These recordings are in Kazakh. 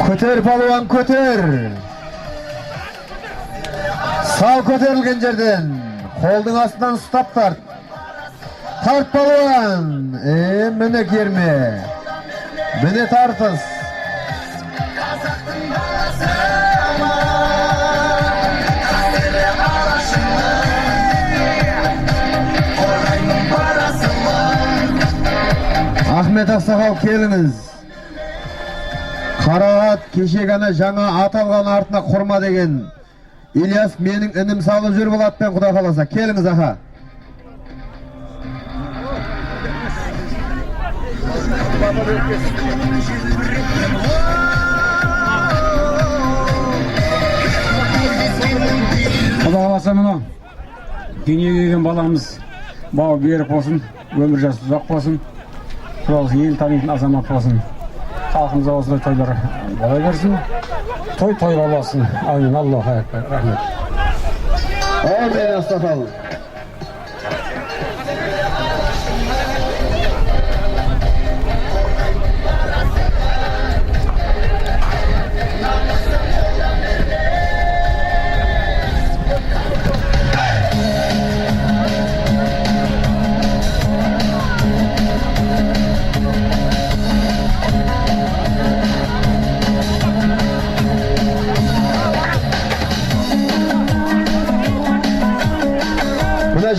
Көтер балуан, көтер. Сал көтерілген жерден. Қолдың астынан ұстап тарт. Тарт балуан. Міне керме. Міне тартыс. Ахмет Ақсақал, келіңіз. Қарағат кеше ғана жаңа аталған артына құрма деген Ильяс менің інім салып жүр бұл атпен, құда қаласа. Келіңіз аға. Құда қаласа мұны дүниеге келген баламыз бауы берік болсын, өмір жасы ұзақ болсын, ел танитын азамат болсын. Халқымызға осындай тойлар бола берсін, той болсын. Амин. Аллаху акбар. Рахмет. Амин. Астағфирулла.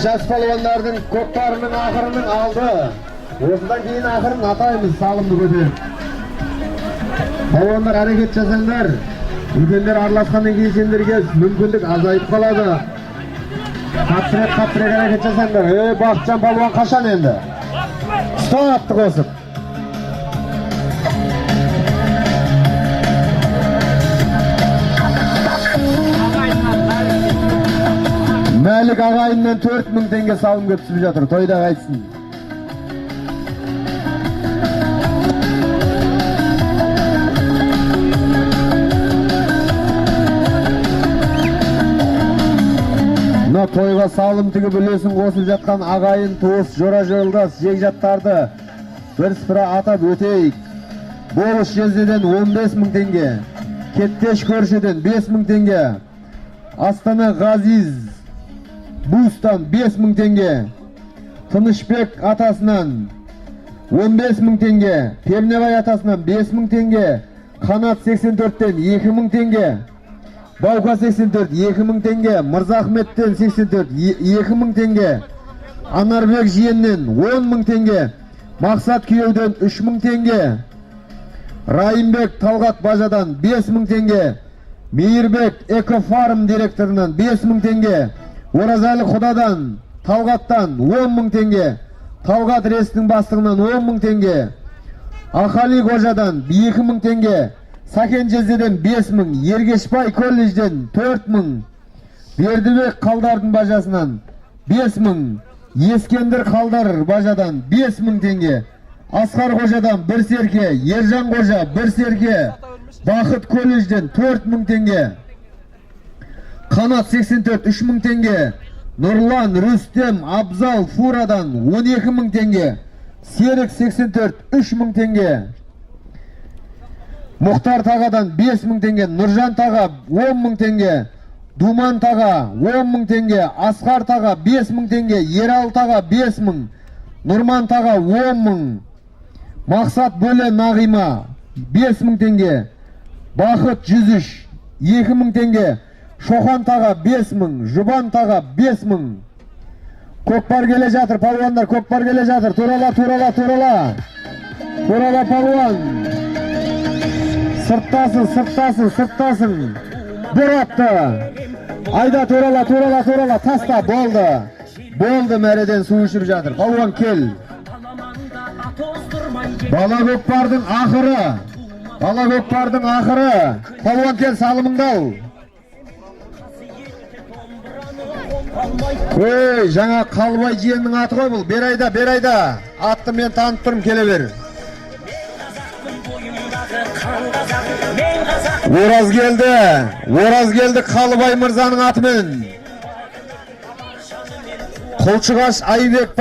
Жас палуандардың көкпарының ақырының алды. Осыдан кейін ақырын атаймыз, салымды көтеріп. Палуандар әрекет жасаңдар. Үлкендер араласқаннан кейін сендерге мүмкіндік азайып қалады. Қаттырек әрекет жасаңдар. Бақытжан палуан қашан енді? Ұстапты қосып. Мәлік ағайыннан 4000 теңге салым көп түсіп жатыр, тойда қайтсын. Мына тойға салым тігіп үлесін қосып жатқан ағайын, туыс, жора жолдас, жекжаттарды бірсыпыра атап өтейік. Болыс жездеден 15000 теңге, Кеттеш көршіден 5000 теңге, Астана Ғазиз Бустан 5000 теңге, Тынышбек атасынан 15000 теңге, Пемнебай атасынан 5000 теңге, Қанат 84-тен 2000 теңге, Баука 84 2000 теңге, Мырзахметтен 84 2000 теңге, Анарбек жиеннен 10000 теңге, Мақсат күйеуден 3000 теңге, Райымбек Талғат бажадан 5000 теңге, Мейірбек Экофарм директорынан 5000 теңге, Оразалы Құдадан, Талғаттан 10000 теңге, Талғат рестің бастығынан 10000 теңге, Ақали Қожадан 2000 теңге, Сакен Жездеден 5000, Ергешбай колледжден 4000, Бердібек Қалдардың бажасынан 5000, Ескендір Қалдар бажадан 5000 теңге, Асқар Қожадан 1 серке, Ержан Қожа 1 серке, Бақыт колледжден 4000 теңге, Қанат 84 3000 теңге, Нұрлан Рүстем Абзал Фурадан 12000 теңге, Серік 84 3000 теңге, Мұхтар Тағадан 5000 теңге, Нұржан Таға 10000 теңге, Думан Таға 10000 теңге, Асқар Таға 5000 теңге, Ерал Таға 5000, Нұрман Таға 10000, Мақсат Бөле Нағима 5000 теңге, Бақыт 103 2000 теңге, Шоқан Таға 5000, Жұбан Таға 5000. Көкпар келе жатыр, палуандар, көкпар келе жатыр. Турала палуан. Сырттасың. Бір атты. Айда турала, таста, болды, мәреден су ішіп жатыр. Палуан кел. Бала көкпардың ақыры. Палуан кел, салымыңдал. Жаңа Қалбай жиеннің аты ғой бұл. Берайда. Атты мен танып тұрым, келе бер. Ораз келді Қалбай мырзаның атымен. Құлшығаш Айбек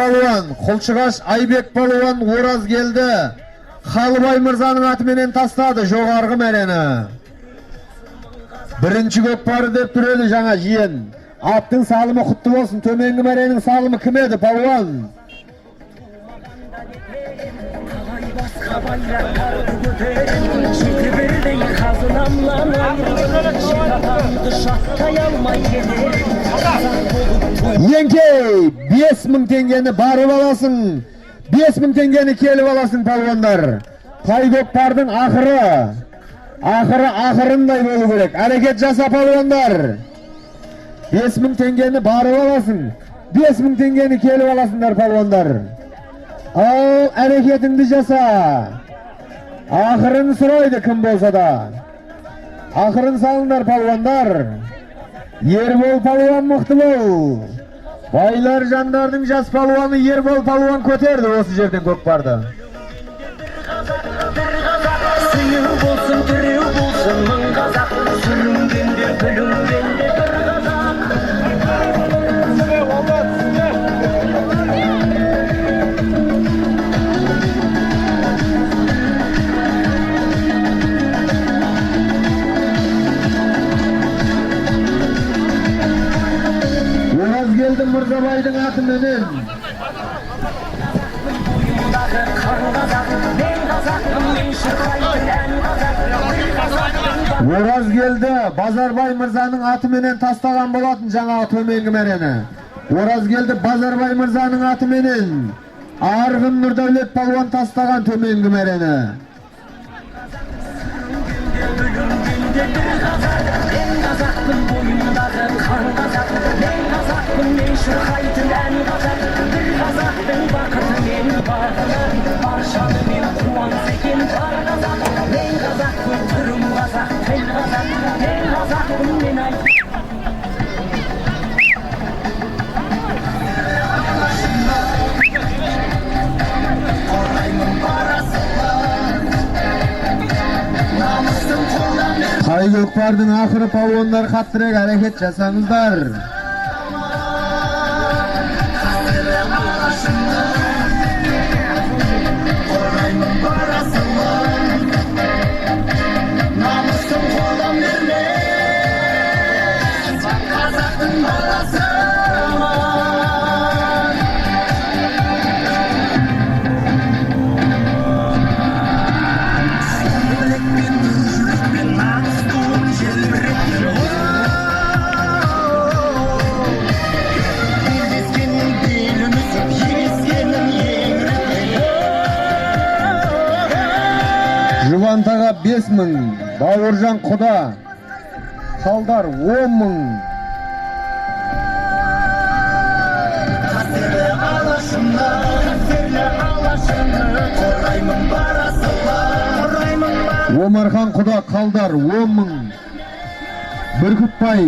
палуан Ораз келді. Халыбай мырзаның атыменен тастады жоғарғы мәрені. Бірінші көкпары деп тұр еді жаңа жиен. Аттың салымы құтты болсын. Төменгі мәренің салымы кім еді палуан? Еңкей 5000 теңгені барып аласың. 5000 теңгені келіп аласың палуандар. Тай көкпардың ақырындай болу керек. Әрекет жаса палуандар. 5000 теңгені барып аласың. 5000 теңгені келіп аласыңдар палуандар. Ал әрекетіңді жаса. Ақырын сұрайды кім болса да. Ақырын салыңдар палуандар. Ербол палуан мықты бол. Байлар жандардың жас палуаны Ербол палуан көтерді осы жерден көкпарды. Сүйі болсын, түреу болсын, мың қазақ, сүрінгенде, бүлінгенде бір қазақ. Оразгелді Мырзабайдың атыменен Оразгелді Базарбай мырзаның атыменен тастаған болатын жаңа төменгі мәрені. Оразгелді Базарбай мырзаның атыменен Арғын Нұрдәулет палуан тастаған төменгі мәрені. Қазақтың бойындағы қан қазақ, мен қазақтың мен шырқайтын ән қазақ, бір қазақтың бақыты мен бағына, баршаны мен қуанса екен бар қазақ, мен қазақпын, түрім қазақ, тіл қазақ, мен қазақпын, мен айт. Тай көкпардың ақыры палуандар қаттырек әрекет жасаңыздар. Жұбантаға 5000, Бауыржан Құда, Қалдар 10.000. Омархан Құда, Қалдар 10.000. Бүркітбай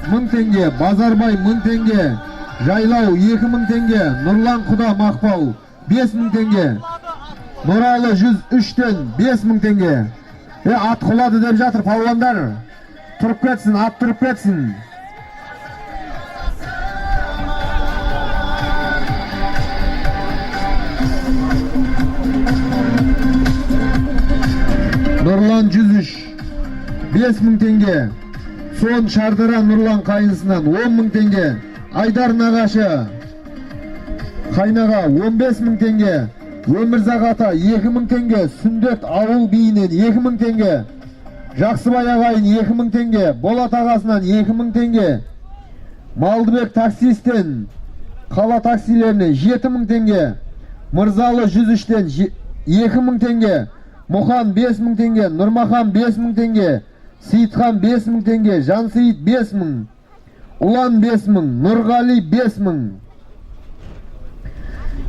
1000 теңге, Базарбай 1000 теңге, Жайлау 2000 теңге, Нұрлан Құда Мақпал 5000 теңге. Нұралы 103-тен 5000 теңге. Ат құлады деп жатыр палуандар. Тұрып кетсін, ат тұрып кетсін. Нұрлан 103, 5000 теңге. Сон Шардара Нұрлан қайынсынан 10.000 теңге. Айдар Нағашы Қайнаға 15000 теңге. Өмірзағата 2000 теңге, Сүндет ауыл бейінен 2000 теңге, Жақсыбай ағайын 2000 теңге, Болат ағасынан 2000 теңге, Малдыбек таксистен қала таксилеріне 7000 теңге, Мырзалы 103-тен 2000 теңге, Мұхан 5000 теңге, Нұрмахан 5000 теңге, Сейітхан 5000 теңге, Жансейіт 5000, Ұлан 5000, Нұрғали 5000.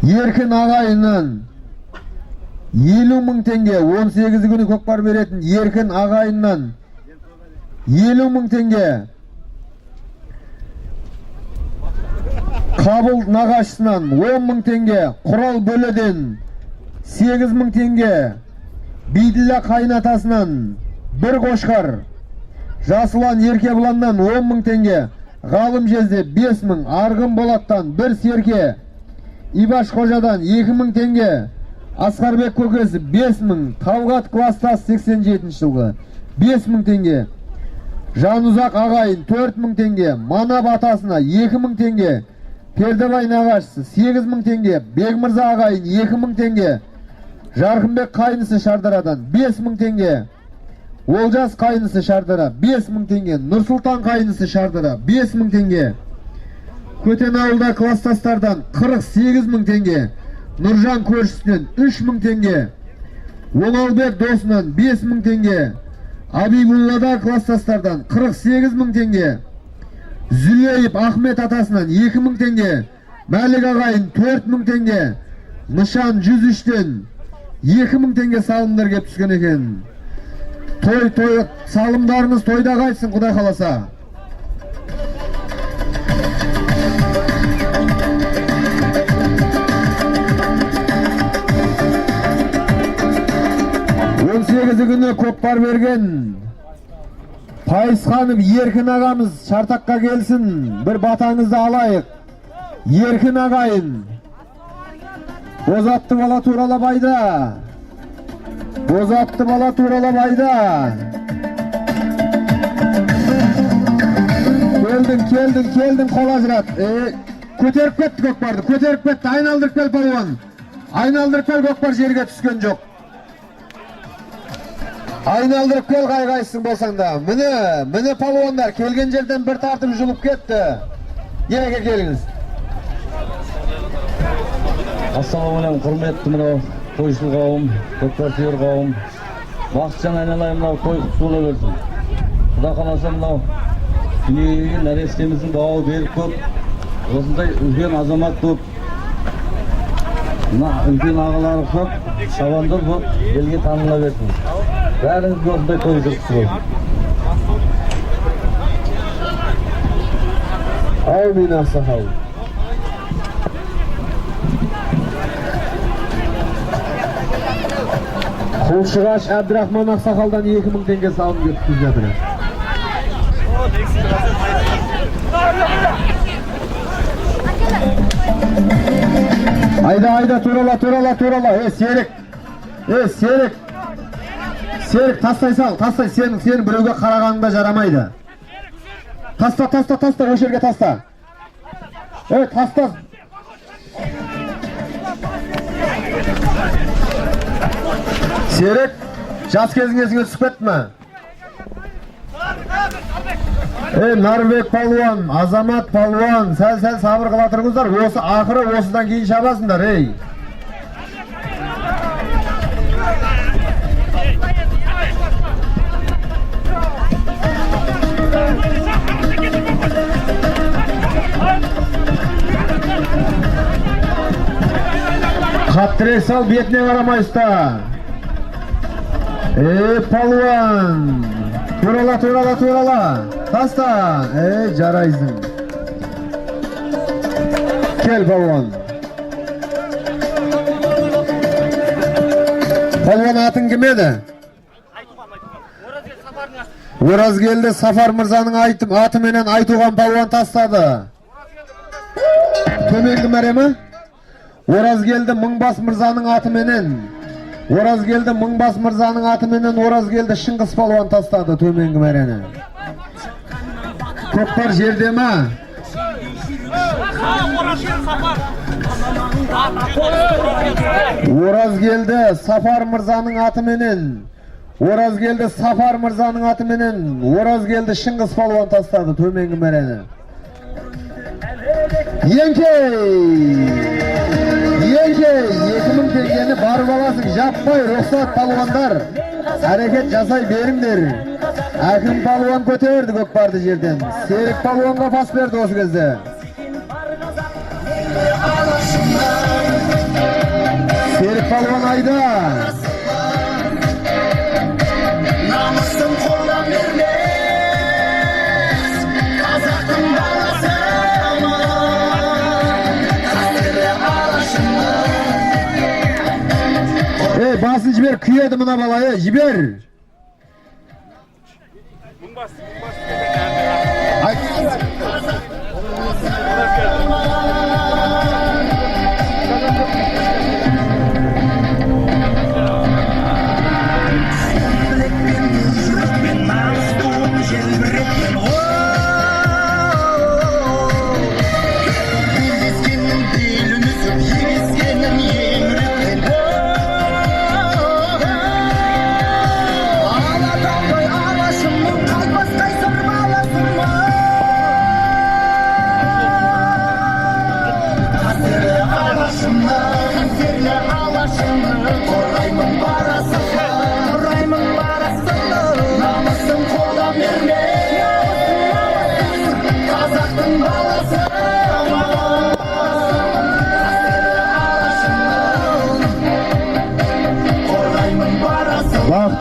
Еркін ағайынан 50.000 теңге, 18 күні көкпар беретін Еркін ағайынан 50.000 теңге. Қабыл нағашысынан 10.000 теңге, Құрал бөледен 8.000 теңге, Бейділі қайнатасынан бір қошқар, Жасылан Еркебұланнан 10.000 теңге, Ғалым Жезде 5.000, Арғын Болаттан бір серке, Ибаш Қожадан 2000 теңге, Asqarbek көкесі 5000, Талғат класстас 87 жылғы 5000 теңге. Жанұзақ ағайын 4000 теңге, Манап атасына 2000 теңге, Пердебай нағашысы 8000 теңге, Бегмырза ағайын 2000 теңге, Жарқынбек қайнысы Шардарадан 5000 теңге, Олжас қайнысы Шардара 5000 теңге, Нұрсұлтан қайнысы Шардара 5000 теңге, Көтен ауылда класстастардан 48000 теңге, Нұржан көршісінен 3000 теңге, Оңалбек досынан 5000 теңге, Абибуллада класстастардан 48000 теңге, Зүлейіп Ахмет атасынан 2000 теңге, Мәлік ағайын 4000 теңге, Нышан 103-тен 2000 теңге салымдар кеп түскен екен. Той салымдарыңыз тойда қайтсын, Құдай қаласа. Күні көкпар берген Пайысханов Еркін ағамыз Шартаққа келсін, бір батаңызды алайық. Еркін ағайын Бозатты бала туралы байда, Бозатты бала туралы байда. Келдің қол ажырат. Көтеріп кетті көкпарды, көтеріп кетті. Айналдырып кел палуан, айналдырып кел, көкпар жерге түскен жоқ. Айналдырып кел, қайғайсың болсаң да. Міне палуандар келген жерден бір тартып жұлып кетті. Ереке келіңіз. Ассалаумағалейкум, құрметті мынау тойшыл қауым, көкпар сүйер қауым. Бақытжан айналайын, мынау той құтты бола берсін. Құда қаласа мынау дүниеге нәрестеміздің бауы беріп көп, осындай үлкен азамат көп, үлкен ағалары көп, шабандыр көп, елге таныла берсін. Бәріңізге осындай той жүргісі болсын. Әумин ақсақал. Құлшығаш Әбдірахман ақсақалдан 2000 теңге салым кетіп жатыр. Айда, турала. Серік, тастай сал, сенің біреуге қарағаныңда жарамайды. Таста, өшерге таста. Таста. Серік, жас кезіңе түсіп кетті ме? Нарбек палуан, Азамат палуан, сәл сабыр қыла тұрыңыздар. Ақыры осыдан кейін шабасыңдар, Қаттырек сал, бетіне қарамайсызда. Палуан, турала. Таста, жарайсың. Кел, палуан. Палуан, атын кім еді? Оразгелді Сафар Мырзаның атыменен айтуған палуан тастады. Төменгі мәремі? Оразгелді Мыңбас Мырзаның атыменен Оразгелді Шыңғыс палуан тастады төменгі мәрені. Көкпар жерде ма? Оразгелді Сафар Мырзаның атыменен Оразгелді Шыңғыс палуан тастады төменгі мәрені. Еңке, 2000 теңгені барып аласың, жаппай, рұқсат палуандар. Әрекет жасай беріңдер. Әкім палуан көтерді көкпарды жерден. Серік палуанға пас берді осы кезде. Серік палуан айда. Намыстың қолдан бермес, қазақтың баласы. Басын жібер, күйеді мұна бала, жібер.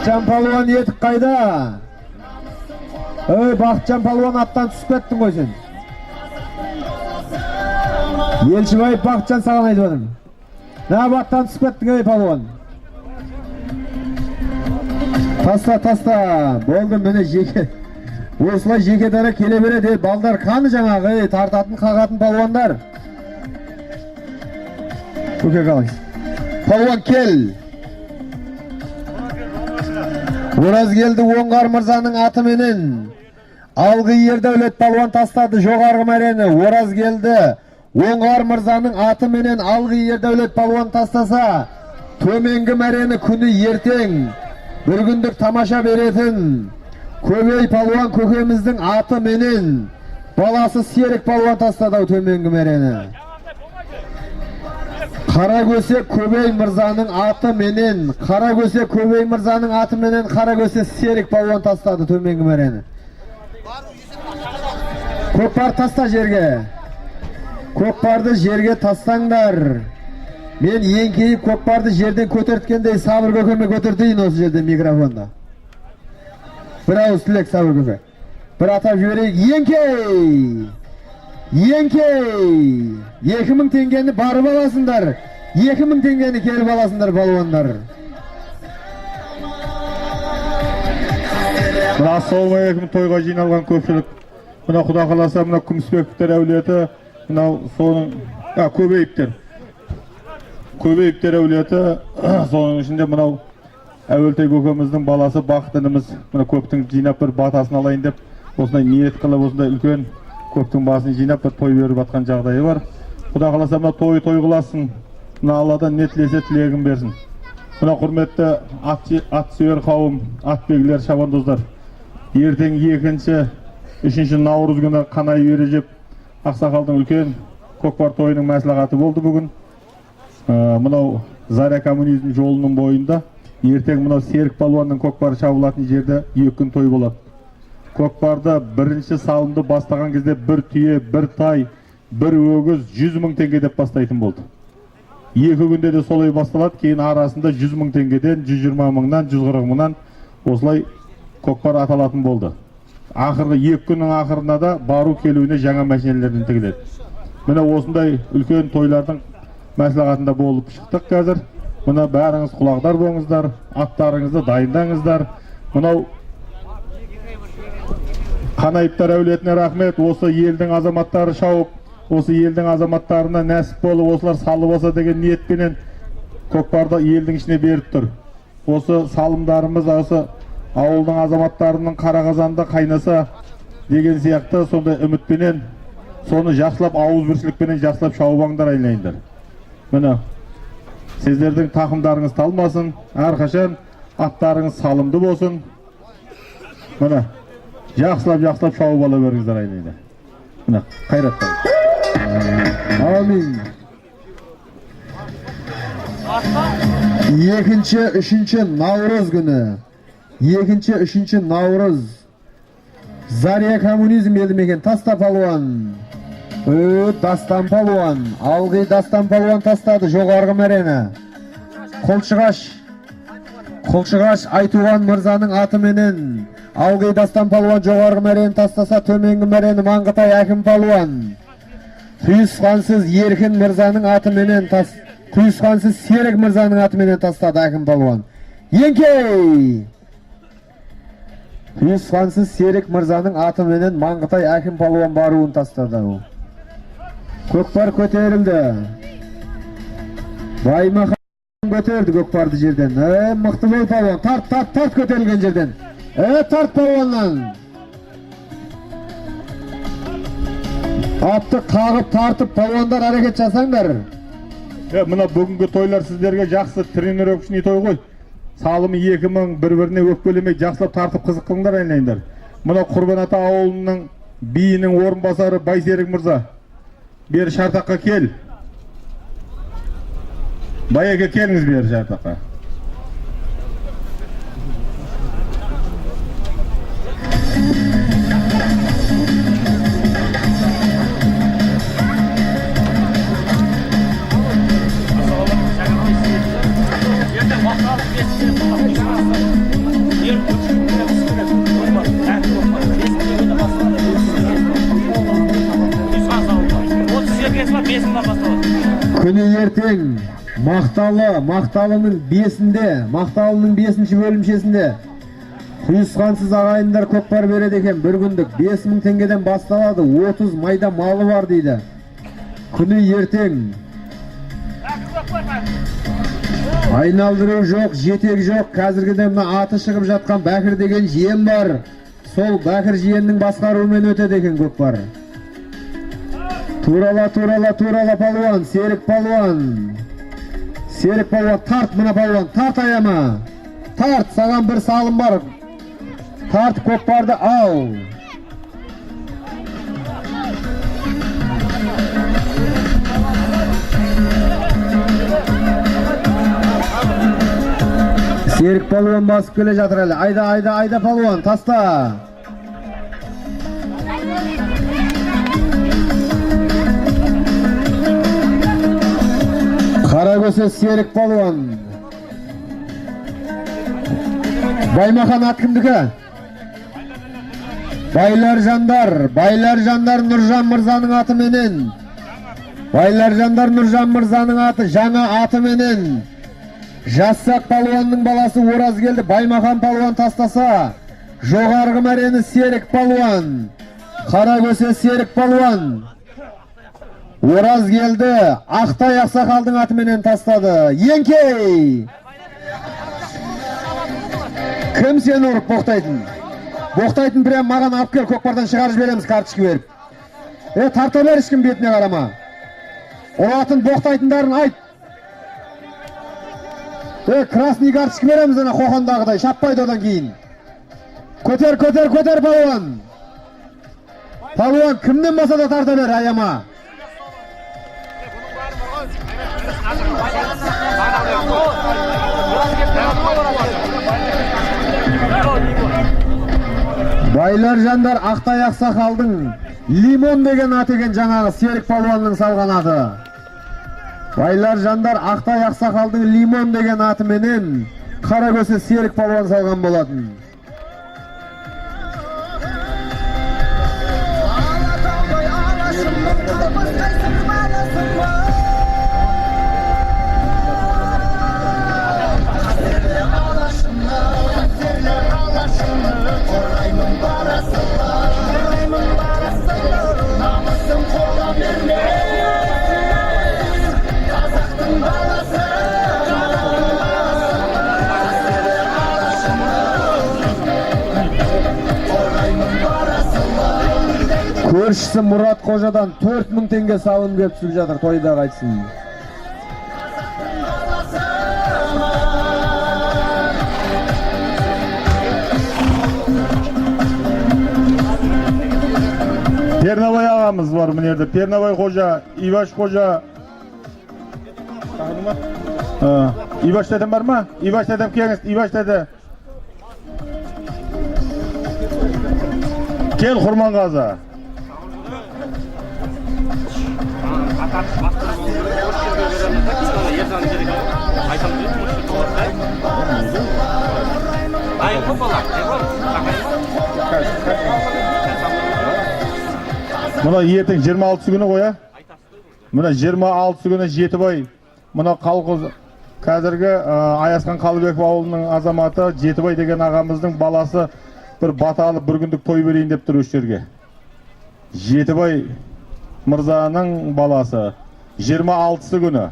Бақытжан палуан етік қайда? Ой, Бақытжан палуан аттан түсіп кеттің ғой сен. Елшібаев Бақытжан саған айтып отырмын. Нағып аттан түсіп кеттің ей палуан. Таста. Болды, міне жеке. Осылай жеке дара келе береді. Балдар қаны жаңағы, тартатын қағатын палуандар. Көке қалайсыз. Палуан кел. Оразгелді Оңғар мырзаның атыменен алғы ердәулет палуан тастады жоғарғы мәрені. Оразгелді Оңғар мырзаның атыменен алғы ердәулет палуан тастаса, төменгі мәрені күні ертең бір күндік тамаша беретін Көбей палуан көкеміздің атыменен баласы Серік палуан тастады төменгі мәрені. Қарагөсе Көбей мырзаның атыменен, Қарагөсе Көбей мырзаның атыменен Қарагөсе Серік палуан тастады төменгі мәрені. Көкпар таста жерге. Көкпарды жерге тастаңдар. Мен еңкейіп көкпарды жерден көтерткендей Сабыр көкеме көтертейін осы жерде микрофонда. Bir ağız tilek Sabır köke. Bir atap jibireyik. Yenkey. 2000 tengeni barıp alasınlar. 2000 tengeni kelip alasınlar balvanlar. Mına assalamualeykum toyga jynalgan köpçülük. Mına Xuda kalasa mına Kumsbekler äwliyeti, mına sonun Köbeyipler äwliyeti, sonun içinde mına Әуелтай көкеміздің баласы бақытынымыз мына көптің жинап бір батасын алайын деп осындай ниет қылып осындай үлкен көптің басын жинап бір той беріп жатқан жағдайы бар. Құда қаласа мына той қыласын, мына Алладан не тілесе тілегін берсін. Мына құрметті ат сүйер қауым, атбегілер, шабандоздар. Ертең 2-3 наурыз күні қанай бережеп Ақсақалдың үлкен көкпар тойының мәслихаты болды бүгін. Мынау Заря коммунизм жолының бойында ертең мынау Серік палуанның көкпары шабылатын жерде 2 күн той болады. Көкпарды бірінші салымды бастаған кезде бір түйе, бір тай, бір өгіз 100 000 теңге деп бастайтын болды. 2 күнде де солай басталады, кейін арасында 100 000 теңгеден 120 000-нан 140 000-нан осылай көкпар аталатын болды. Ақырғы 2 күннің ақырына да бару келуіне жаңа мәшинелерден тігіледі. Міне осындай үлкен тойлардың мәслихатында болып шықтық қазір. Мына бәріңіз құлағдар болыңыздар, аттарыңызды дайындаңыздар. Мынау Қанайыптар әулетіне рахмет. Осы елдің азаматтары шауып, осы елдің азаматтарына нәсіп болып, осылар салып болса деген ниетпенен көкпарды елдің ішіне беріп тұр. Осы салымдарымыз осы ауылдың азаматтарының қара қазанда қайнаса деген сияқты сондай үмітпенен соны жақсылап ауызбіршілікпенен жақсылап шауып айналайындар. Міне сіздердің тақымдарыңыз талмасын, әрқашан аттарыңыз салымды болсын. Міне, жақсылап шауып ала беріңіздер айналайындар. Міне, қайраттар. Амин. 2-3 Наурыз күні. 2-3 Наурыз. Заря коммунизм елді мекен таста палуан. Дастан палуан. Алғы Дастан палуан тастады жоғарғы мәрені. Құлшығаш Айтуған мырзаның атыменен. Алғы Дастан палуан жоғарғы мәрені тастаса, төменгі мәрені Маңғытай әкім палуан. Құйысқансыз Еркін мырзаның атыменен Құйысқансыз Серік мырзаның атыменен тастады әкім палуан. Еңкей! Құйысқансыз Серік мырзаның атыменен Маңғытай әкім палуан баруын тастады. Көкпар көтерілді. Баймахан көтерді көкпарды жерден. Мықты бол палуан. Тарт көтерілген жерден. Тарт палуаннан. Атты қағып тартып палуандар әрекет жасаңдар. Мына бүгінгі тойлар сіздерге жақсы тренировка үшін той ғой. Салымы 2000 бір-біріне өкпелемей жақсылап тартып қызық қылыңдар айналайындар. Мына Құрбан-ата ауылының биінің орынбасары Байсерік мырза. Бері шартаққа кел. Байеке келіңіз бері шартаққа. ертең Мақталының 5-ші бөлімшесінде құйысқансыз ағайындар көкпар береді екен. Bir күндік 5000 теңгеден басталады. 30 майда малы бар дейді. Күні ертең. Айналдыру жоқ, жетек жоқ. Қазіргіден мына аты шығып жатқан Бәкір деген жиен бар. Сол Бәкір жиеннің басқаруымен өтеді екен көкпар. Турала палуан, Серік палуан. Серік палуан, тарт мына палуан, тарт аяма. Тарт, саған бір салым бар. Тарт көкпарды ал. Серік палуан басып келе жатыр әлі. Айда палуан, таста. Қарагөсі Серік палуан. Баймахан ат кімдікі? Байлар жандар Нұржан мырзаның аты менен. Байлар жандар Нұржан мырзаның аты, жаңа аты менен. Жассақ палуанның баласы Ораз келді. Баймахан палуан тастаса, жоғарғы мәрені Серік палуан. Қарагөсе Серік палуан. Ораз келді. Ақтай Ақсақалдың аты менен тастады. Еңкей! Кім сені ұрып боқтайтын? Боқтайтын прям маған алып кел, көкпардан шығарып жібереміз карточка беріп. Тарта бер, ешкім бетіне қарама. Олатын боқтайтындарын айт. Красный карточка береміз ана қоқандағыдай, шаппайды одан кейін. Көтер палуан. Палуан кімнен баса да тарта бер, аяма. Байлар жандар Ақтай Ақсақалдың Лимон деген аты екен, жаңағы Серік палуанның салған аты. Байлар жандар Ақтай Ақсақалдың Лимон деген аты менен Қарагөсе Серік палуан салған болатын. Көршісі Мұрат Қожадан 4000 теңге салым келіп түсіп жатыр, тойда қайтсын. Пернабай ағамыз бар мына жерде. Пернабай қожа, Иваш қожа. Иваш дедім бар ма? Иваш дедім келіңіз, Иваш деді. Кел Құрманғазы. Мұна ертең 26 күні қоя. Мұна 26 күні Жетібай. Мұна қазіргі Аясқан Қалыбеков ауылының азаматы Жетібай деген ағамыздың баласы бір баталы бір күндік той берейін деп тұр өштерге. Жетібай мырзаның баласы 26 күні.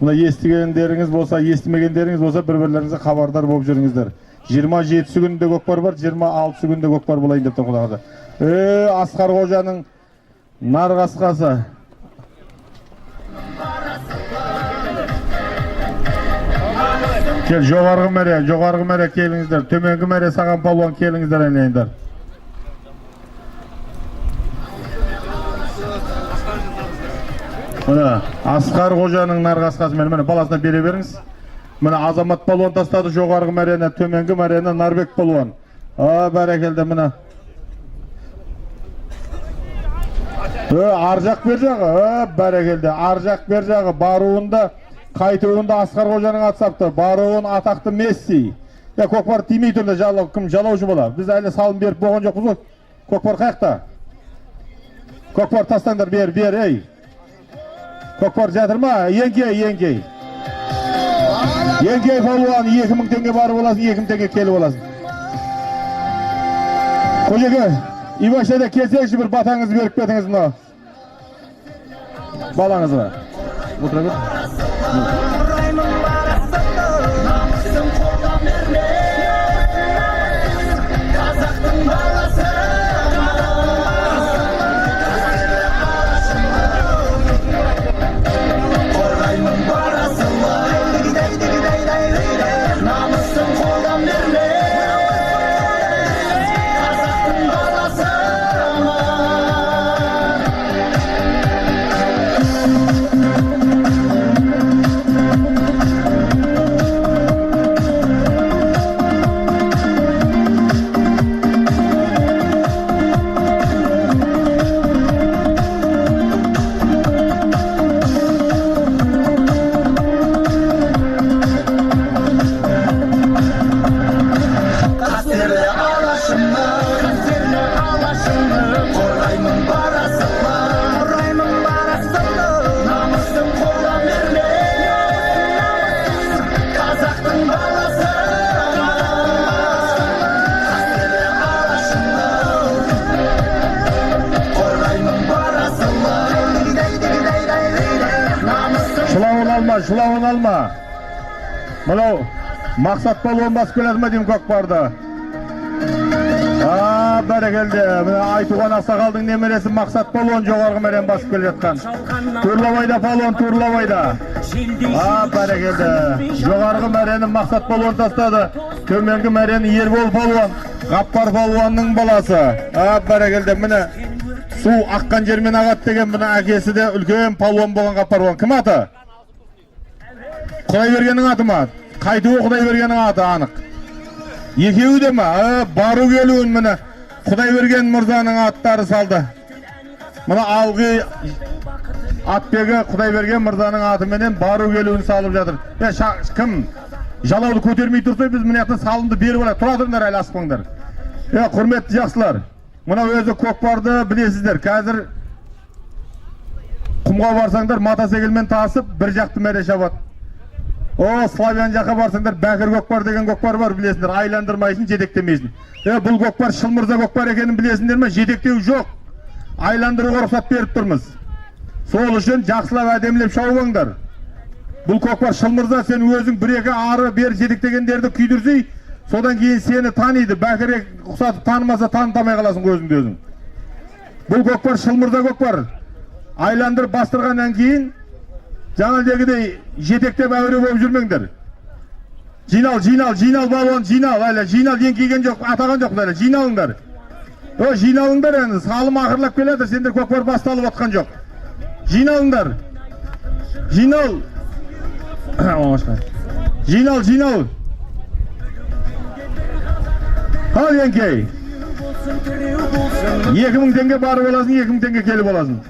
Мұна естігендеріңіз болса, естімегендеріңіз болса, бір-бірлеріңізге хабардар болып жүріңіздер. 27 күнде көкпар бар, 26 күнде көкпар болайын деп тұр құдағады. Асқар Қожаның нарқасқасы. Кел, жоғарғы мәре келіңіздер, төменгі мәре саған палуан келіңіздер айнайындар. Мына Асқар Қожаның нарқасқасы, мені баласына бере беріңіз. Мына Азамат палуан тастады жоғарғы мәрені, төменгі мәрені Нарбек палуан. Бәрекелді мына. Аржақ бер жағы, бәрекелді. Аржақ бер жағы, баруында, қайтуында Асқар Қожаның атсапты. Баруын атақты Месси. Көкпар тимей тұрды, кім жалаушы бола. Біз әлі салым беріп болған жоқпыз ғой. Көкпар қаяқта? Көкпар тастаңдар, бер, ей. Көкпар жатыр ма? Еңкей. Еңкей палуан 2000 теңге барып аласың, 2000 теңге келіп аласың. Қожеке, Ивашеде келсеңші бір батаңызды беріп кетіңіз мына балаңызға. Отыра бер. Шылауын алма. Мынау мақсат палуан басып келеді ме деймін көкпарды. Бәрекелді. Мына Айтуған Ақсақалдың немересі мақсат палуан жоғарғы мәрен басып келе жатқан. Турлабайда палуан, Турлабайда. Бәрекелді. Жоғарғы мәрені мақсат палуан тастады. Төменгі мәрені Ербол палуан. Ғаппар палуанның баласы. Бәрекелді. Міне су аққан жермен ағат деген мына әкесі де үлкен палуан болған Ғаппар палуан. Кім аты? Құдайбергеннің аты ма? Қайтуы Құдайбергеннің аты анық. Екеуі де ма? Бару келуін міне Құдайберген мырзаның аттары салды. Мына алғы атбегі Құдайберген мырзаның атыменен бару келуін салып жатыр. Кім? Жалауды көтермей тұрса біз міне ақтан салымды беріп алайық. Тұра тұрыңдар әлі аспаңдар. Құрметті жақсылар. Мына өзі көкпарды білесіздер. Қазір құмға барсаңдар мотоциклмен тасып бір жақты мәре шабады. Славян жаққа барсаңдар Бәкір көкпар деген көкпар бар білесіңдер. Айландырмайсың, жетектемейсің. Бұл көкпар Шылмырза көкпар екенін білесіңдер ме? Жетектеу жоқ. Айландыруға рұқсат беріп тұрмыз. Сол үшін жақсылап әдемілеп шауыңдар. Бұл көкпар Шылмырза сен өзің бір-екі ары бер жетектегендерді күйдірсей, содан кейін сені таниды. Бәкір рұқсаты танымаса танытамай қаласың өзіңді өзің. Бұл көкпар Шылмырза көкпар. Айландырып бастырғаннан кейін жаңағыдегідей жетектеп әуре болып жүрмеңдер. Жинал балуан, жинал, еңкейген жоқ, атаған жоқ, жиналыңдар. Жиналыңдар әні, салым ақырлап келеді, сендер көкпар басталып атқан жоқ. Жиналыңдар. Жинал. Ал еңкей. 2000 теңге барып оласың, 2000 теңге келіп оласың.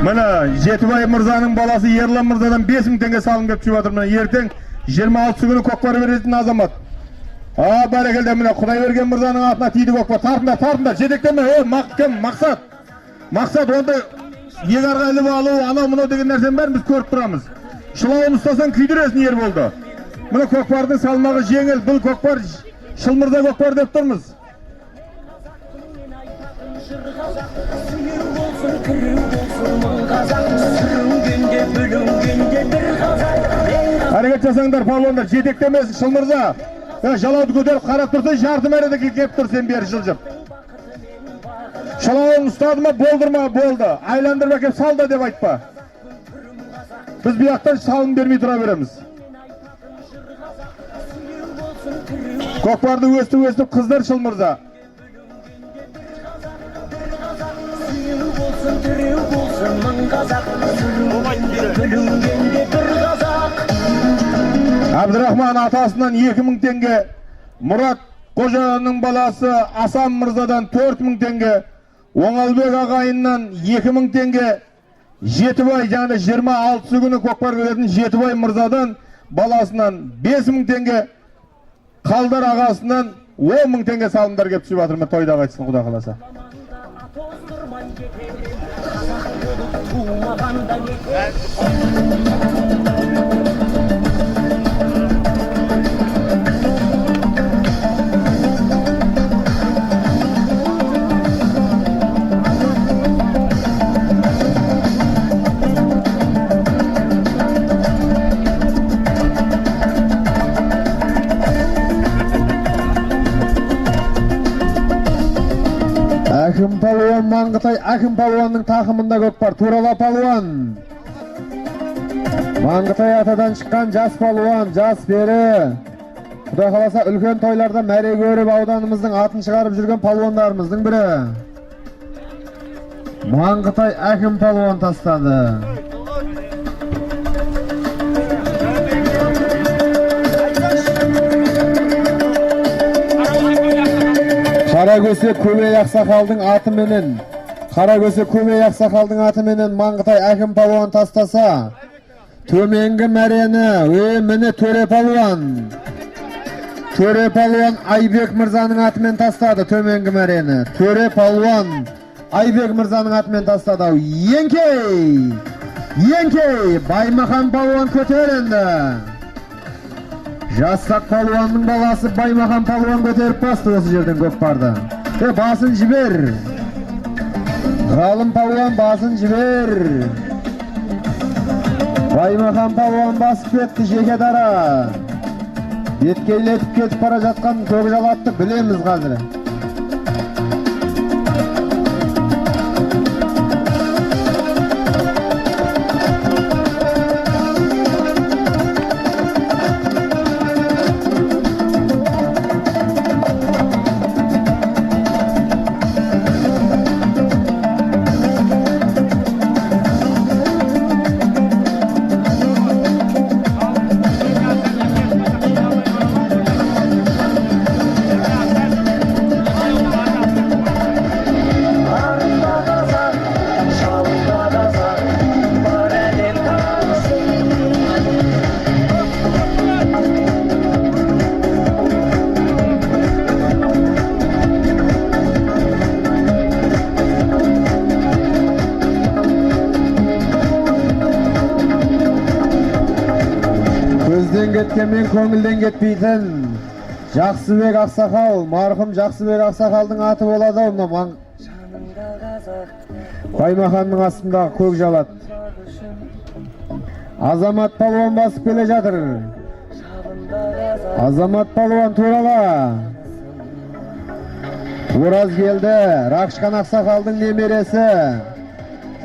Мына Жетібай мырзаның баласы Ерлан мырзадан 5000 теңге салым кеп түсіп жатыр. Мына ертең 26 күні көкпар беретін азамат. Бәрекелді. Мына Құдайберген мырзаның атына тиді көкпар. Тартыңдар, жетектеме. Кім? Мақсат онда егарға іліп алу, анау мынау деген нәрсен бәрін біз көріп тұрамыз. Шылауын ұстасаң күйдіресің Ерболды. Мына көкпардың салмағы жеңіл. Бұл көкпар Шылмырза көкпар деп тұрмыз. Әрекет жасаңдар палуандар, жетектемесін Шылмырза. Жалауды көтеріп қарап тұрса жарты мәреде кеп тұр сен бері жылжып. Шылауын ұстады ма, болдырма, болды. Айландырып әкеп салды деп айтпа. Біз бұяқтан салым бермей тұра береміз. Көкпарды өстіп қыздар Шылмырза. Абдырахман атасынан 2000 теңге, Мұрат Қожаның баласы Асан мырзадан 4000 теңге, Оңалбек ағайыннан 2000 теңге, Жетібай жаңа 26 күні көкпар беретін Жетібай мырзадан баласынан 5000 теңге, Қалдар ағасынан 10 мың теңге салымдар кеп түсіп жатыр. Тойда қайтсын Құда қаласа. тоздырмай кетемін қазақ болып туылмағанда нетемін Әкім палуан Маңғытай Әкім палуанның тақымында көп бар. Турала палуан. Маңғытай атадан шыққан жас палуан, жас пері. Құда қаласа үлкен тойларда мәре көріп ауданымыздың атын шығарып жүрген палуандарымыздың бірі. Маңғытай Әкім палуан тастады. Қарагөсе Көмей Ақсақалдың атыменен Қарагөсе Көмей Ақсақалдың атыменен Маңғытай Әкім палуан тастаса, төменгі мәрені міне Төре палуан. Төре палуан Айбек мырзаның атымен тастады төменгі мәрені. Төре палуан Айбек мырзаның атымен тастады. Еңкей! Еңкей! Баймахан палуан көтерінді. Жастақ палуанның баласы Баймахан палуан көтеріп басты осы жерден көп барды. Басын жібер. Ғалым палуан басын жібер. Баймахан палуан басып кетті жеке дара. Беткейлетіп кетіп бара жатқан Көкжалатты білеміз қазір. Кеткенмен көңілден кетпейтін Жақсыбек Ақсақал, марқұм Жақсыбек Ақсақалдың аты болады мына Баймаханның астындағы Көкжалат. Азамат палуан басып келе жатыр. Азамат палуан турала. Ораз келді. Рақышқан Ақсақалдың немересі.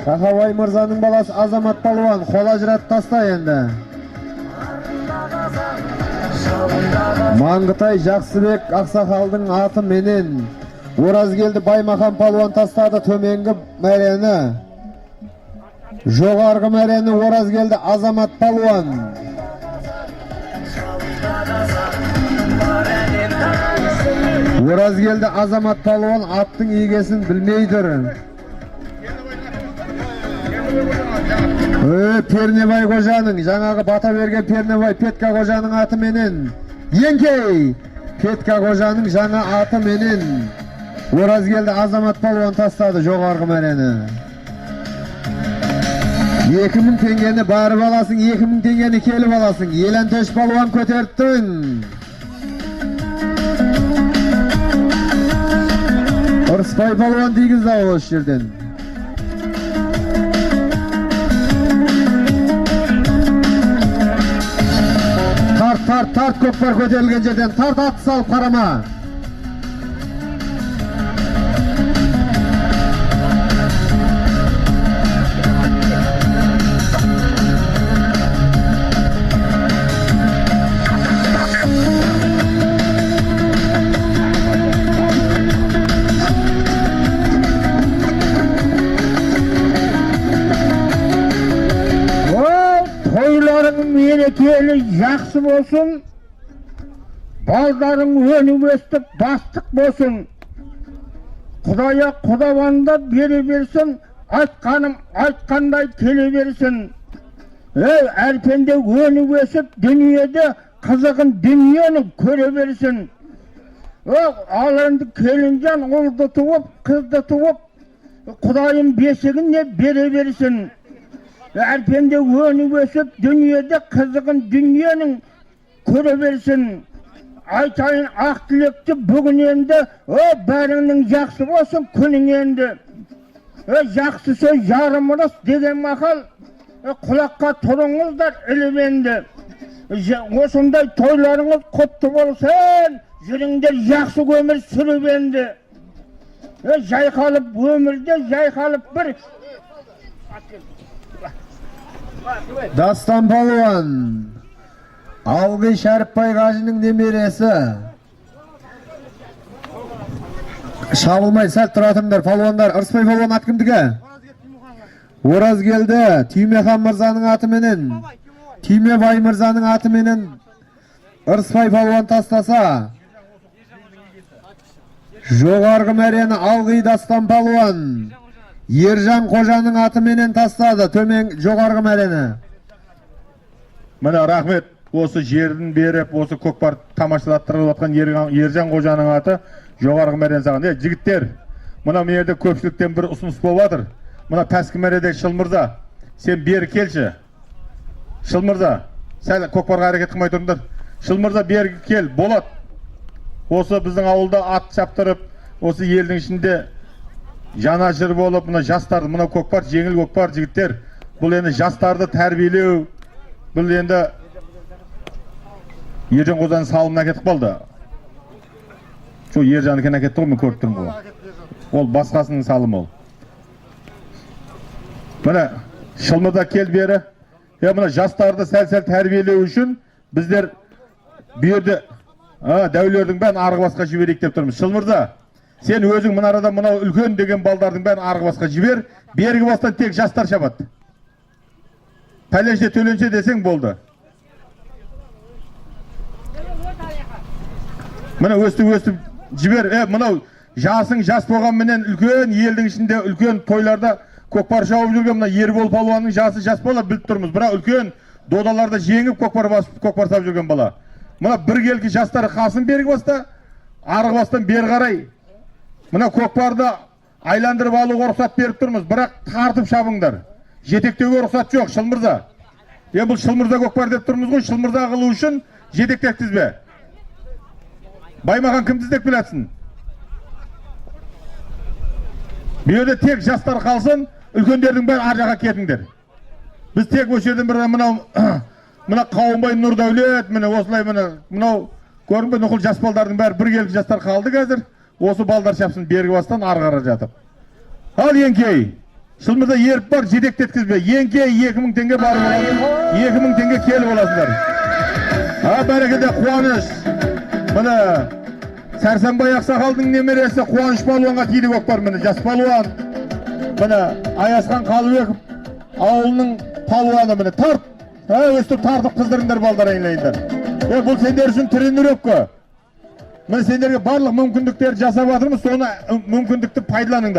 Қақабай мырзаның баласы Азамат палуан қола жырат таста енді. Маңғытай Жақсыбек Ақсақалдың аты менен Ораз келді. Баймахан палуан тастады төменгі мәрені. Жоғарғы мәрені Ораз келді. Азамат палуан. Ораз келді. Азамат палуан аттың егесін білмейдір. Пернебай қожаның, жаңағы бата берген Пернебай Петка қожаның аты менен. Еңкей! Петка қожаның жаңа аты менен. Ораз келді. Азамат палуан тастады жоғарғы мәрені. 2000 теңгені барып аласың, 2000 теңгені келіп аласың. Елентөш палуан көтерттің. Ырыспай палуан дейгізді осы жерден. Тарт көкпар көтерілген жерден тарт ат салып қарама. Мерекелі жақсы болсын, балдарың өніп өстіп бастық болсын. Құдая құдаванда бере берсін, айтқаным айтқандай келе берсін. Әрпенде өніп өсіп дүниеде kızıkın dünyanın köre versin. Alandı kelincan oldu tuvup, kızdı tuvup, Kudayın beşiğine bere versin. Erpende önü ösüp dünyada kızıkın dünyanın köre versin. Aytayın ak dilekti bugün endi, bärinin jakсы bolsun күнүң endi. Jakсы söz yarımırız degen makal, kulakka turuңuzдар ilip endi. Osunday toylarınız kutlu bolsun, jüriңder jakсы ömür sürüp endi. Jaykalıp ömürde jaykalıp bir Dastan Palvan, Algı Şərіпбай Қажының немересі. Шабылмай сәл тұратыңдар, палуандар. Ырысбай палуан ат кімдігі? Оразгелді, Түймехан мырзаның атыменен, Түймебай мырзаның атыменен Ырысбай палуан тастаса, жоғарғы мәрені Алгы Дастан Палуан Ержан Қожаның атыменен тастады, төмен жоғарғы мәрені. Мына рахмет, осы жердің беріп, осы көкпар тамашалаттырып жатқан Ержан Қожаның аты жоғарғы мәрені саған. Жігіттер, мына мерде көпшіліктен бір ұсыныс болып жатыр. Мына пәскі мәреде Шылмырза, сен бері келші. Шылмырза, сәл көкпарға әрекет қылмай тұрыңдар. Шылмырза бері кел, болады. Осы біздің ауылда ат шаптырып, осы елдің ішінде жана жыр болып, мына жастарды, мына көкпар, жеңіл көкпар жігіттер, бұл енді жастарды тәрбиелеу, бұл енді Ержан Қожаның салымына кетіп қалды. Şu Ержан екен әкетті ғой, мен көріп тұрмын ғой. Ол басқасының салымы ол. Мына Шылмырза кел бері. Мына жастарды сәл-сәл тәрбиелеу үшін біздер берді дәулердің бәрін арғы басқа жіберейік деп тұрмыз. Шылмырза, сен өзің мына арада мынау үлкен деген балдардың бәрін арғы басқа жібер, бергі бастан тек жастар шабады. Пәленше төленше десең болды. Мына өстіп жібер. Мынау жасың жас болғанменен үлкен елдің ішінде үлкен тойларда көкпар шауып жүрген мына Ербол палуанның жасы жас бала біліп тұрмыз. Бірақ үлкен додаларда жеңіп көкпар сап жүрген бала. Мына бір келкі жастары қалсын бергі баста, арғы бастан бері қарай. Мына көкпарды айландырып алуға рұқсат беріп тұрмыз, бірақ тартып шабыңдар. Жетектеуге рұқсат жоқ, Шылмырза. Бұл Шылмырза көкпар деп тұрмыз ғой, Шылмырза қылу үшін жетектектізбе. Баймахан кім тіздек біләтсін? Бүйеде тек жастар қалсын, үлкендердің бәрі ар жаққа кетіңдер. Біз тек осы жерден бір мына Қауынбай Нұрдәулет, міне осылай мынау көрдің бе, нұқыл жас балдардың бәрі бір келіп жастар қалды қазір. Осы балдар шапсын бергі бастан ары қарай жатып. Ал Еңкей, Шылмырза еріп бар, жетектеткізбе. Еңкей 2000 теңге барып оласың, 2000 теңге келіп оласыңдар. Бәрекелде қуаныш. Міне Сәрсенбай Ақсақалдың немересі Қуаныш палуанға тиді көкпар, міне жас палуан. Міне Аязхан Қалыбеков ауылының палуаны, міне тарт. Өстіп тартып қыздырыңдар балдар айналайындар. Бұл сендер үшін тренировка. Міне сендерге барлық мүмкіндіктер жасап жатырмыз, соны мүмкіндікті пайдаланыңдар.